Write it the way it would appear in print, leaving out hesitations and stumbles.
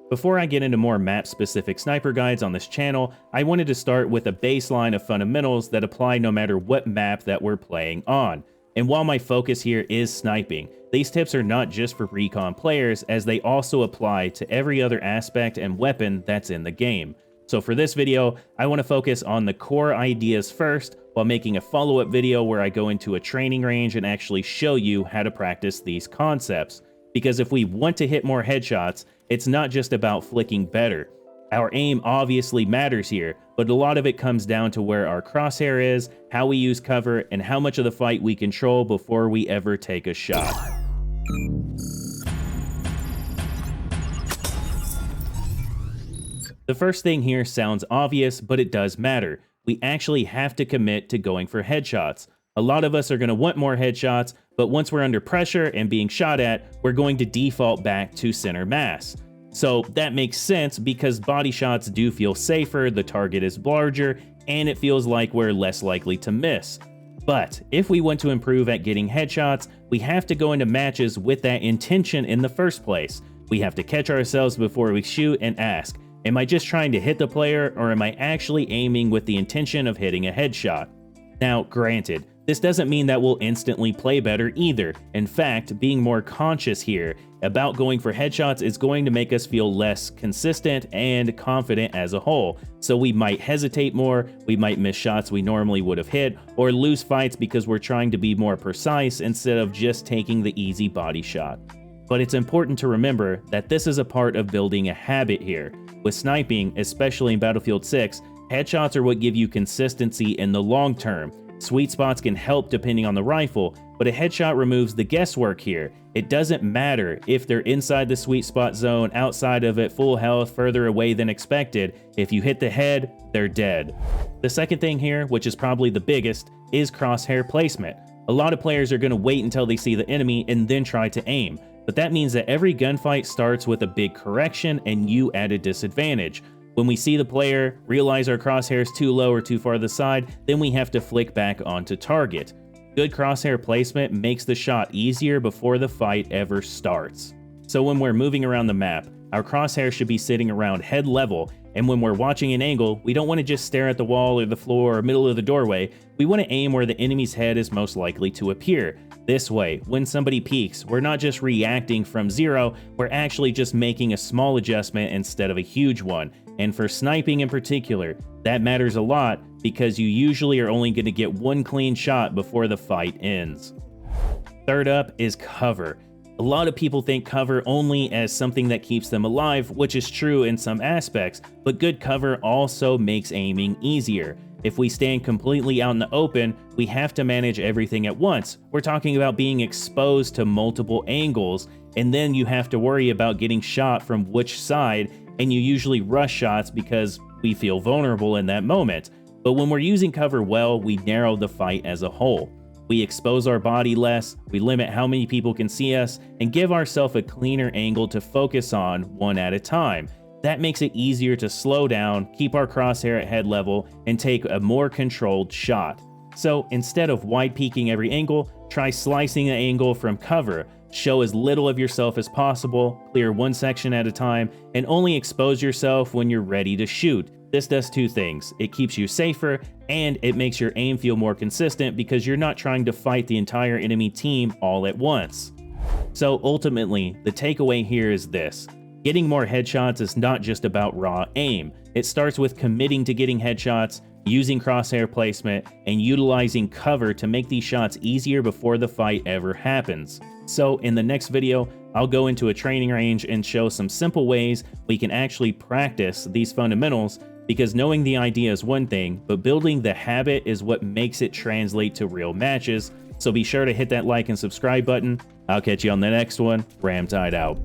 Before I get into more map-specific sniper guides on this channel, I wanted to start with a baseline of fundamentals that apply no matter what map that we're playing on. And while my focus here is sniping, these tips are not just for recon players, as they also apply to every other aspect and weapon that's in the game. So for this video, I want to focus on the core ideas first, while making a follow-up video where I go into a training range and actually show you how to practice these concepts. Because if we want to hit more headshots, it's not just about flicking better. Our aim obviously matters here, but a lot of it comes down to where our crosshair is, how we use cover, and how much of the fight we control before we ever take a shot. The first thing here sounds obvious, but it does matter. We actually have to commit to going for headshots. A lot of us are going to want more headshots, but once we're under pressure and being shot at, we're going to default back to center mass. So that makes sense because body shots do feel safer, the target is larger, and it feels like we're less likely to miss. But if we want to improve at getting headshots, we have to go into matches with that intention in the first place. We have to catch ourselves before we shoot and ask, am I just trying to hit the player, or am I actually aiming with the intention of hitting a headshot? Now, granted, this doesn't mean that we'll instantly play better either. In fact, being more conscious here about going for headshots is going to make us feel less consistent and confident as a whole. So we might hesitate more, we might miss shots we normally would have hit, or lose fights because we're trying to be more precise instead of just taking the easy body shot. But it's important to remember that this is a part of building a habit here. With sniping, especially in Battlefield 6, headshots are what give you consistency in the long term. Sweet spots can help depending on the rifle, but a headshot removes the guesswork here. It doesn't matter if they're inside the sweet spot zone, outside of it, full health, further away than expected. If you hit the head, they're dead. The second thing here, which is probably the biggest, is crosshair placement. A lot of players are going to wait until they see the enemy and then try to aim, but that means that every gunfight starts with a big correction and you at a disadvantage. When we see the player, realize our crosshair is too low or too far to the side, then we have to flick back onto target. Good crosshair placement makes the shot easier before the fight ever starts. So when we're moving around the map, our crosshair should be sitting around head level, and when we're watching an angle, we don't want to just stare at the wall or the floor or middle of the doorway. We want to aim where the enemy's head is most likely to appear. This way, when somebody peeks, we're not just reacting from zero, we're actually just making a small adjustment instead of a huge one. And for sniping in particular, that matters a lot because you usually are only going to get one clean shot before the fight ends. Third up is cover. A lot of people think cover only as something that keeps them alive, which is true in some aspects, but good cover also makes aiming easier. If we stand completely out in the open, we have to manage everything at once. We're talking about being exposed to multiple angles, and then you have to worry about getting shot from which side, and you usually rush shots because we feel vulnerable in that moment. But when we're using cover well, we narrow the fight as a whole. We expose our body less, we limit how many people can see us, and give ourselves a cleaner angle to focus on one at a time. That makes it easier to slow down, keep our crosshair at head level, and take a more controlled shot. So instead of wide peeking every angle, try slicing the angle from cover. Show as little of yourself as possible, clear one section at a time, and only expose yourself when you're ready to shoot. This does two things. It keeps you safer, and it makes your aim feel more consistent because you're not trying to fight the entire enemy team all at once. So ultimately, the takeaway here is this. Getting more headshots is not just about raw aim. It starts with committing to getting headshots, using crosshair placement, and utilizing cover to make these shots easier before the fight ever happens. So in the next video, I'll go into a training range and show some simple ways we can actually practice these fundamentals, because knowing the idea is one thing, but building the habit is what makes it translate to real matches. So be sure to hit that like and subscribe button. I'll catch you on the next one. RAMTEID out.